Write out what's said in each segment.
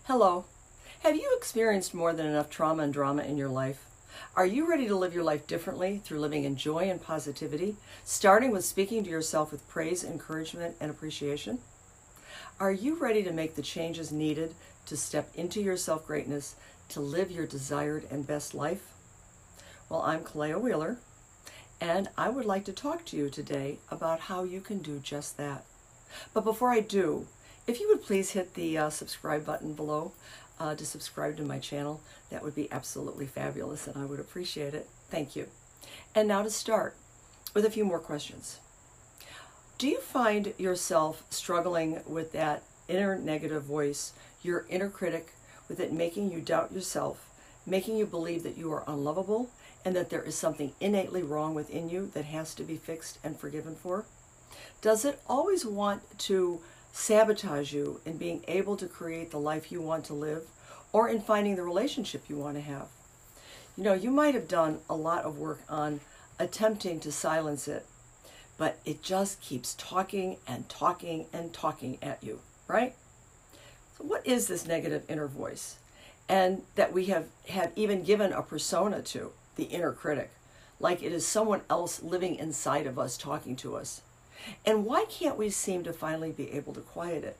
Hello. Have you experienced more than enough trauma and drama in your life? Are you ready to live your life differently through living in joy and positivity, starting with speaking to yourself with praise, encouragement, and appreciation? Are you ready to make the changes needed to step into your self-greatness to live your desired and best life? Well, I'm Kalea Wheeler, and I would like to talk to you today about how you can do just that. But before I do, if you would please hit the subscribe button below to subscribe to my channel, that would be absolutely fabulous and I would appreciate it. Thank you. And now to start with a few more questions. Do you find yourself struggling with that inner negative voice, your inner critic, with it making you doubt yourself, making you believe that you are unlovable and that there is something innately wrong within you that has to be fixed and forgiven for? Does it always want to sabotage you in being able to create the life you want to live or in finding the relationship you want to have? You know, you might have done a lot of work on attempting to silence it, but it just keeps talking and talking and talking at you, right? So what is this negative inner voice? And that we have even given a persona to, the inner critic, like it is someone else living inside of us talking to us. And why can't we seem to finally be able to quiet it?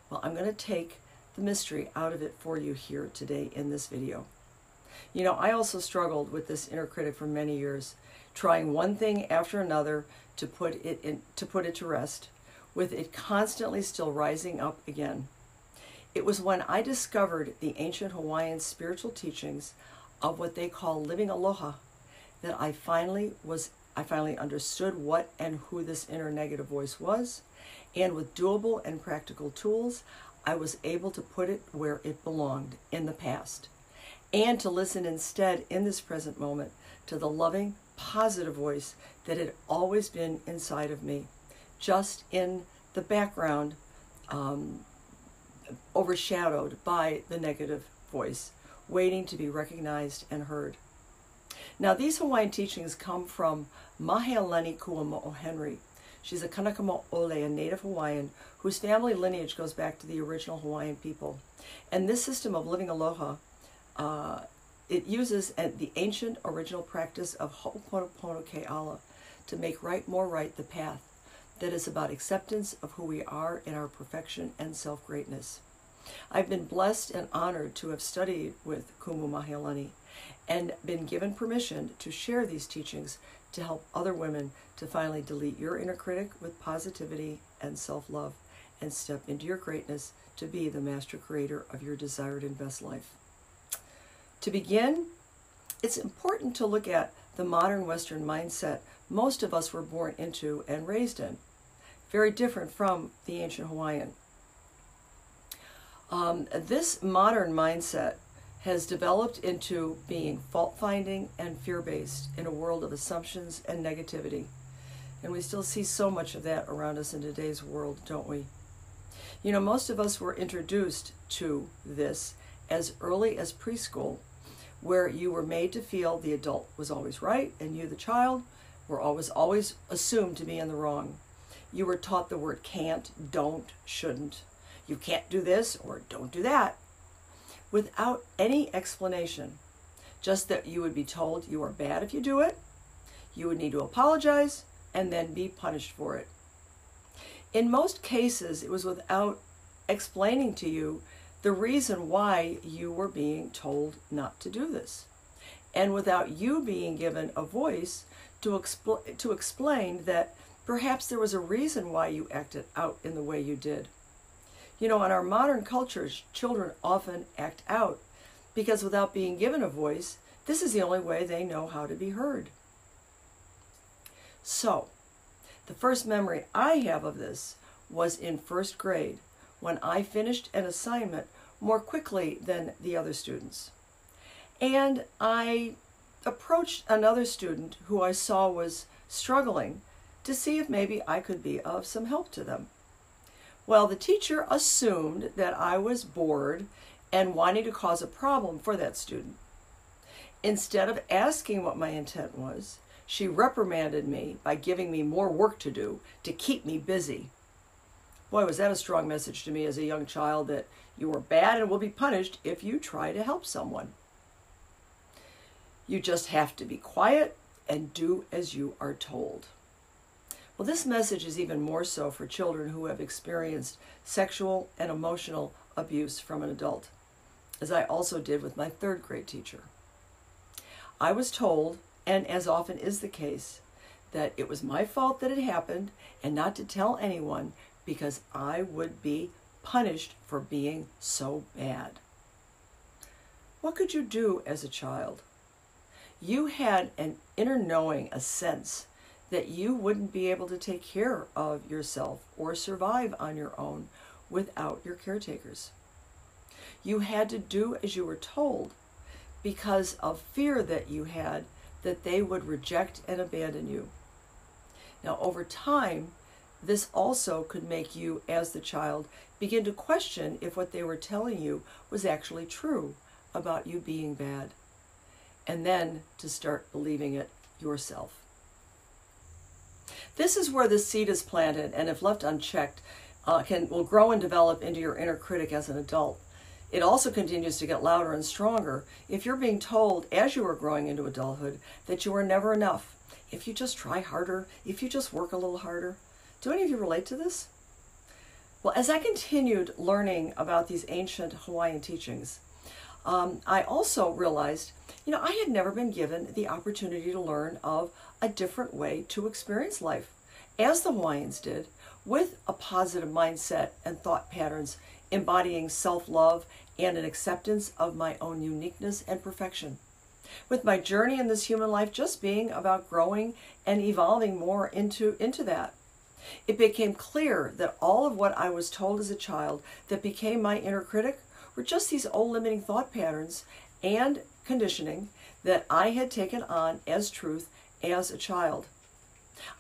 Well, I'm going to take the mystery out of it for you here today in this video. You know, I also struggled with this inner critic for many years, trying one thing after another to put it to rest, with it constantly still rising up again. It was when I discovered the ancient Hawaiian spiritual teachings of what they call living Aloha that I finally understood what and who this inner negative voice was, and with doable and practical tools, I was able to put it where it belonged in the past, and to listen instead in this present moment to the loving, positive voice that had always been inside of me, just in the background, overshadowed by the negative voice, waiting to be recognized and heard. Now, these Hawaiian teachings come from Mahealani Kuamo'o Henry. She's a Kanaka Mo'ole, a native Hawaiian, whose family lineage goes back to the original Hawaiian people. And this system of living Aloha, it uses the ancient original practice of Ho'oponopono Ke'ala to make more right the path that is about acceptance of who we are in our perfection and self-greatness. I've been blessed and honored to have studied with Kumu Mahealani and been given permission to share these teachings to help other women to finally delete your inner critic with positivity and self-love and step into your greatness to be the master creator of your desired and best life. To begin, it's important to look at the modern Western mindset most of us were born into and raised in, very different from the ancient Hawaiian. This modern mindset has developed into being fault-finding and fear-based in a world of assumptions and negativity. And we still see so much of that around us in today's world, don't we? You know, most of us were introduced to this as early as preschool, where you were made to feel the adult was always right, and you, the child, were always assumed to be in the wrong. You were taught the word can't, don't, shouldn't. You can't do this or don't do that, without any explanation, just that you would be told you are bad if you do it, you would need to apologize, and then be punished for it. In most cases, it was without explaining to you the reason why you were being told not to do this, and without you being given a voice to explain that perhaps there was a reason why you acted out in the way you did. You know, in our modern cultures, children often act out because without being given a voice, this is the only way they know how to be heard. So, the first memory I have of this was in first grade, when I finished an assignment more quickly than the other students. And I approached another student who I saw was struggling to see if maybe I could be of some help to them. Well, the teacher assumed that I was bored and wanting to cause a problem for that student. Instead of asking what my intent was, she reprimanded me by giving me more work to do to keep me busy. Boy, was that a strong message to me as a young child that, You are bad and will be punished if you try to help someone. You just have to be quiet and do as you are told. Well, this message is even more so for children who have experienced sexual and emotional abuse from an adult, as I also did with my 3rd grade teacher. I was told, and as often is the case, that it was my fault that it happened and not to tell anyone because I would be punished for being so bad. What could you do as a child? You had an inner knowing, a sense that you wouldn't be able to take care of yourself or survive on your own without your caretakers. You had to do as you were told because of fear that you had that they would reject and abandon you. Now, over time, this also could make you, as the child, begin to question if what they were telling you was actually true about you being bad, and then to start believing it yourself. This is where the seed is planted, and if left unchecked, will grow and develop into your inner critic as an adult. It also continues to get louder and stronger if you're being told as you are growing into adulthood that you are never enough, if you just try harder, if you just work a little harder. Do any of you relate to this? Well, as I continued learning about these ancient Hawaiian teachings, I also realized, I had never been given the opportunity to learn of a different way to experience life, as the Hawaiians did, with a positive mindset and thought patterns, embodying self-love and an acceptance of my own uniqueness and perfection. With my journey in this human life just being about growing and evolving more into that. It became clear that all of what I was told as a child that became my inner critic were just these old limiting thought patterns and conditioning that I had taken on as truth as a child.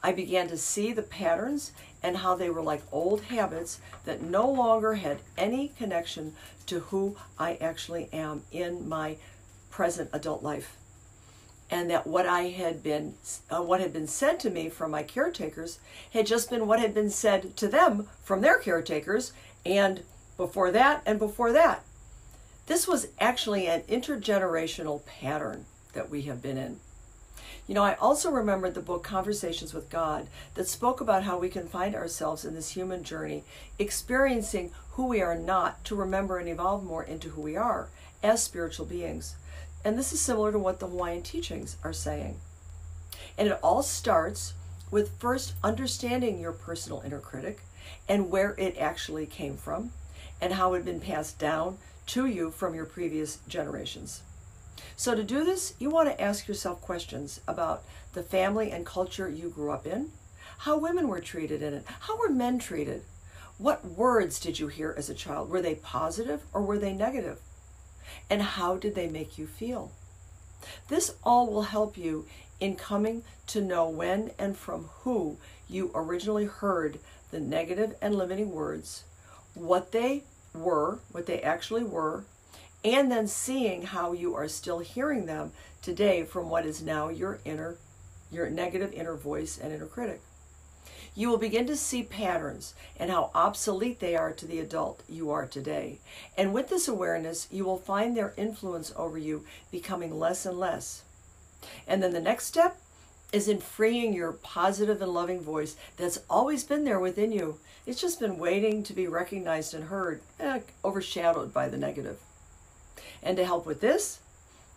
I began to see the patterns and how they were like old habits that no longer had any connection to who I actually am in my present adult life. And that what had been said to me from my caretakers had just been what had been said to them from their caretakers, and before that and before that. This was actually an intergenerational pattern that we have been in. I also remembered the book Conversations with God that spoke about how we can find ourselves in this human journey, experiencing who we are not to remember and evolve more into who we are as spiritual beings. And this is similar to what the Hawaiian teachings are saying. And it all starts with first understanding your personal inner critic and where it actually came from and how it had been passed down to you from your previous generations. So to do this, you want to ask yourself questions about the family and culture you grew up in, how women were treated in it, how were men treated, what words did you hear as a child? Were they positive or were they negative? And how did they make you feel? This all will help you in coming to know when and from who you originally heard the negative and limiting words, what they actually were, and then seeing how you are still hearing them today from what is now your negative inner voice and inner critic. You will begin to see patterns and how obsolete they are to the adult you are today. And with this awareness, you will find their influence over you becoming less and less. And then the next step is in freeing your positive and loving voice that's always been there within you. It's just been waiting to be recognized and heard, overshadowed by the negative. And to help with this,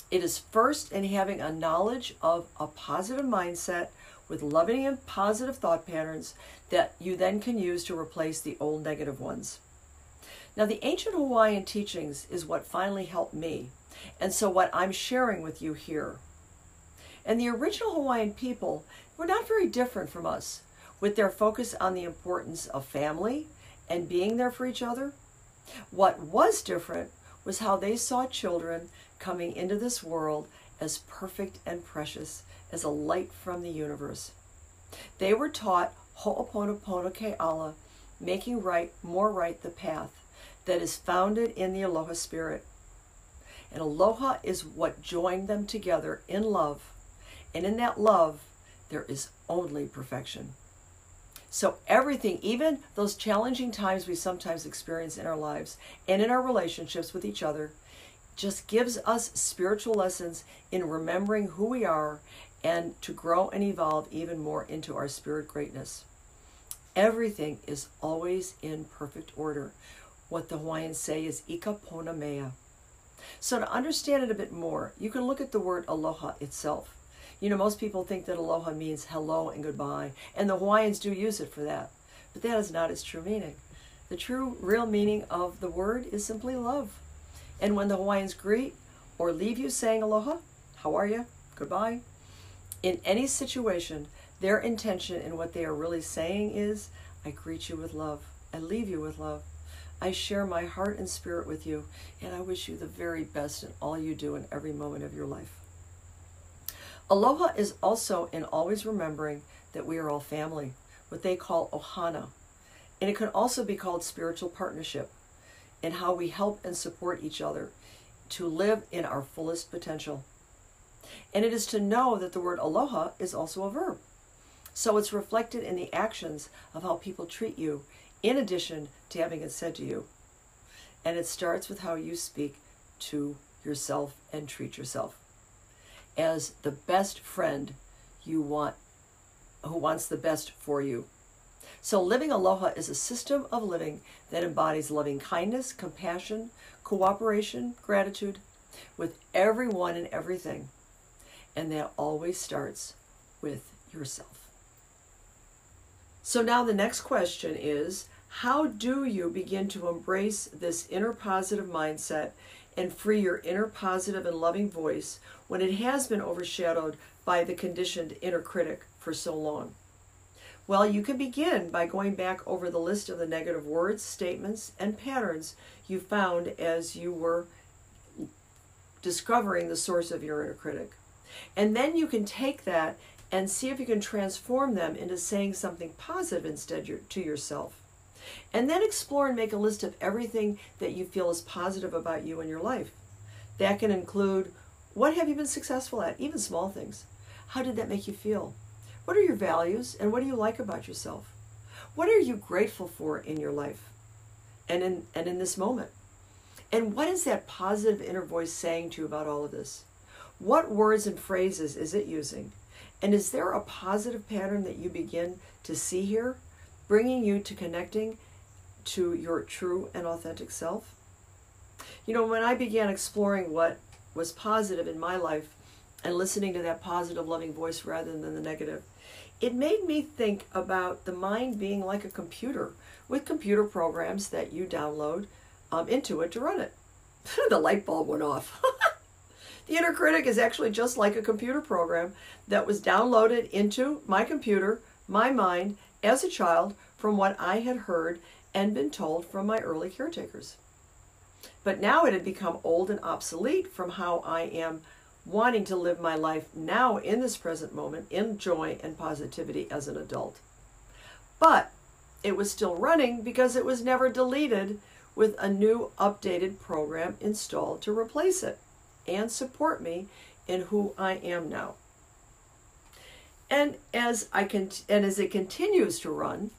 it is first in having a knowledge of a positive mindset with loving and positive thought patterns that you then can use to replace the old negative ones. Now, the ancient Hawaiian teachings is what finally helped me, and so what I'm sharing with you here. And the original Hawaiian people were not very different from us, with their focus on the importance of family and being there for each other. What was different was how they saw children coming into this world as perfect and precious as a light from the universe. They were taught ho'oponopono ke'ala, making more right the path that is founded in the Aloha spirit. And Aloha is what joined them together in love. And in that love, there is only perfection. So everything, even those challenging times we sometimes experience in our lives and in our relationships with each other, just gives us spiritual lessons in remembering who we are and to grow and evolve even more into our spirit greatness. Everything is always in perfect order. What the Hawaiians say is ika pona mea. So to understand it a bit more, you can look at the word aloha itself. You know, most people think that aloha means hello and goodbye, and the Hawaiians do use it for that. But that is not its true meaning. The true, real meaning of the word is simply love. And when the Hawaiians greet or leave you saying aloha, how are you, goodbye, in any situation, their intention and what they are really saying is, I greet you with love. I leave you with love. I share my heart and spirit with you, and I wish you the very best in all you do in every moment of your life. Aloha is also in always remembering that we are all family, what they call ohana. And it can also be called spiritual partnership, and how we help and support each other to live in our fullest potential. And it is to know that the word aloha is also a verb. So it's reflected in the actions of how people treat you, in addition to having it said to you. And it starts with how you speak to yourself and treat yourself as the best friend you want, who wants the best for you. So living aloha is a system of living that embodies loving kindness, compassion, cooperation, gratitude with everyone and everything. And that always starts with yourself. So now the next question is, how do you begin to embrace this inner positive mindset and free your inner positive and loving voice when it has been overshadowed by the conditioned inner critic for so long? Well, you can begin by going back over the list of the negative words, statements, and patterns you found as you were discovering the source of your inner critic. And then you can take that and see if you can transform them into saying something positive instead to yourself. And then explore and make a list of everything that you feel is positive about you in your life. That can include, what have you been successful at, even small things. How did that make you feel? What are your values and what do you like about yourself? What are you grateful for in your life and in this moment? And what is that positive inner voice saying to you about all of this? What words and phrases is it using? And is there a positive pattern that you begin to see here, bringing you to connecting to your true and authentic self? You know, when I began exploring what was positive in my life and listening to that positive, loving voice rather than the negative, it made me think about the mind being like a computer with computer programs that you download into it to run it. The light bulb went off. The inner critic is actually just like a computer program that was downloaded into my computer, my mind, as a child from what I had heard and been told from my early caretakers. But now it had become old and obsolete from how I am wanting to live my life now in this present moment in joy and positivity as an adult. But it was still running because it was never deleted with a new updated program installed to replace it and support me in who I am now. And as it continues to run,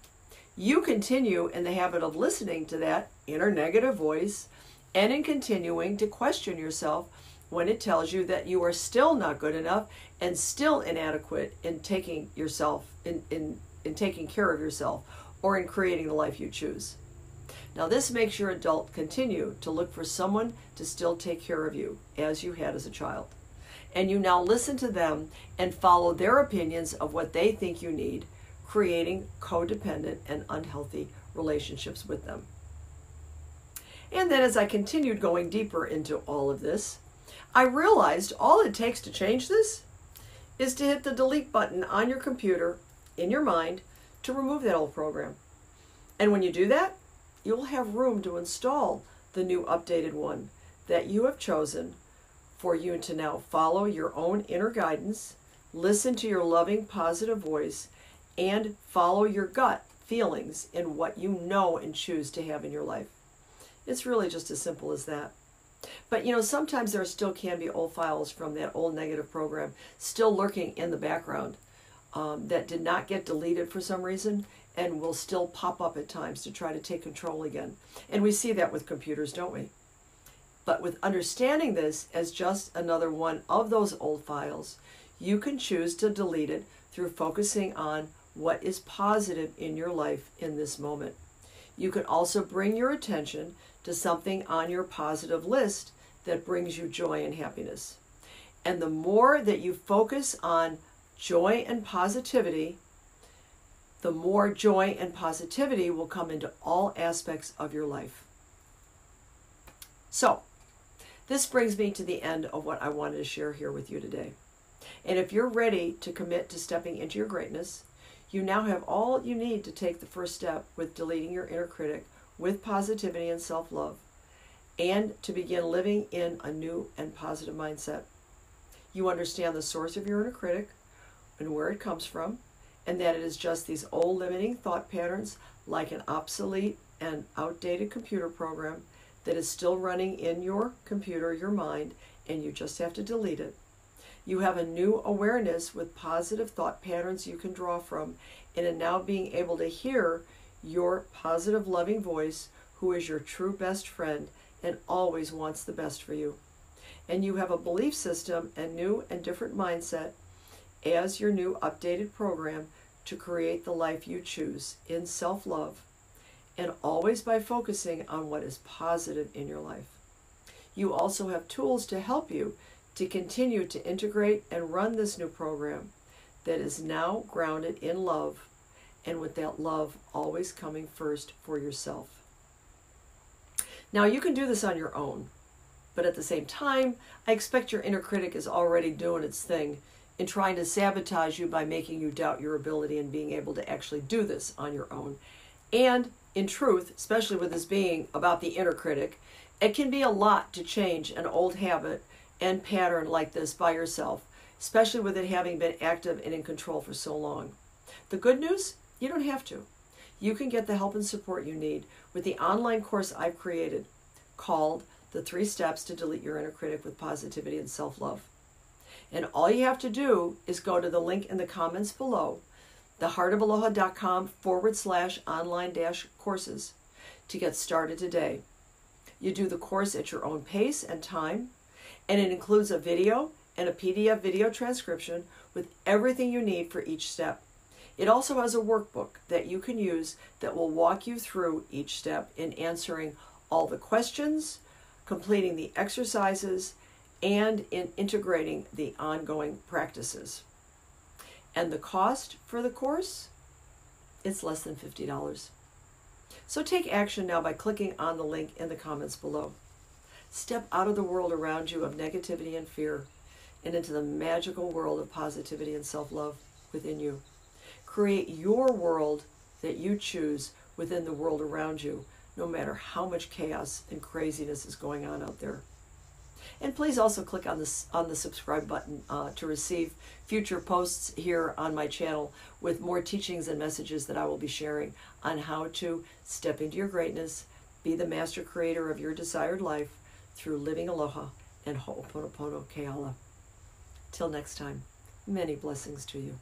you continue in the habit of listening to that inner negative voice and in continuing to question yourself when it tells you that you are still not good enough and still inadequate in taking yourself in taking care of yourself or in creating the life you choose. Now this makes your adult continue to look for someone to still take care of you as you had as a child. And you now listen to them and follow their opinions of what they think you need, creating codependent and unhealthy relationships with them. And then as I continued going deeper into all of this, I realized all it takes to change this is to hit the delete button on your computer, in your mind, to remove that old program. And when you do that, you'll have room to install the new updated one that you have chosen for you to now follow your own inner guidance, listen to your loving, positive voice, and follow your gut feelings in what you know and choose to have in your life. It's really just as simple as that. But you know, sometimes there still can be old files from that old negative program still lurking in the background that did not get deleted for some reason, and will still pop up at times to try to take control again. And we see that with computers, don't we? But with understanding this as just another one of those old files, you can choose to delete it through focusing on what is positive in your life in this moment. You can also bring your attention to something on your positive list that brings you joy and happiness. And the more that you focus on joy and positivity, the more joy and positivity will come into all aspects of your life. So, this brings me to the end of what I wanted to share here with you today. And if you're ready to commit to stepping into your greatness, you now have all you need to take the first step with deleting your inner critic with positivity and self-love, and to begin living in a new and positive mindset. You understand the source of your inner critic and where it comes from, and that it is just these old limiting thought patterns like an obsolete and outdated computer program that is still running in your computer, your mind, and you just have to delete it. You have a new awareness with positive thought patterns you can draw from, and in now being able to hear your positive, loving voice, who is your true best friend and always wants the best for you. And you have a belief system and new and different mindset as your new updated program to create the life you choose in self-love, and always by focusing on what is positive in your life. You also have tools to help you to continue to integrate and run this new program that is now grounded in love, and with that love always coming first for yourself. Now, you can do this on your own, but at the same time, I expect your inner critic is already doing its thing in trying to sabotage you by making you doubt your ability and being able to actually do this on your own. And in truth, especially with this being about the inner critic, it can be a lot to change an old habit and pattern like this by yourself, especially with it having been active and in control for so long. The good news, you don't have to. You can get the help and support you need with the online course I've created called The 3 Steps to Delete Your Inner Critic with Positivity and Self-Love. And all you have to do is go to the link in the comments below, theheartofaloha.com/online-courses, to get started today. You do the course at your own pace and time, and it includes a video and a PDF video transcription with everything you need for each step. It also has a workbook that you can use that will walk you through each step in answering all the questions, completing the exercises, and in integrating the ongoing practices. And the cost for the course, it's less than $50. So take action now by clicking on the link in the comments below. Step out of the world around you of negativity and fear and into the magical world of positivity and self-love within you. Create your world that you choose within the world around you, no matter how much chaos and craziness is going on out there. And please also click on the subscribe button to receive future posts here on my channel with more teachings and messages that I will be sharing on how to step into your greatness, be the master creator of your desired life through living aloha and ho'oponopono keala. Till next time, many blessings to you.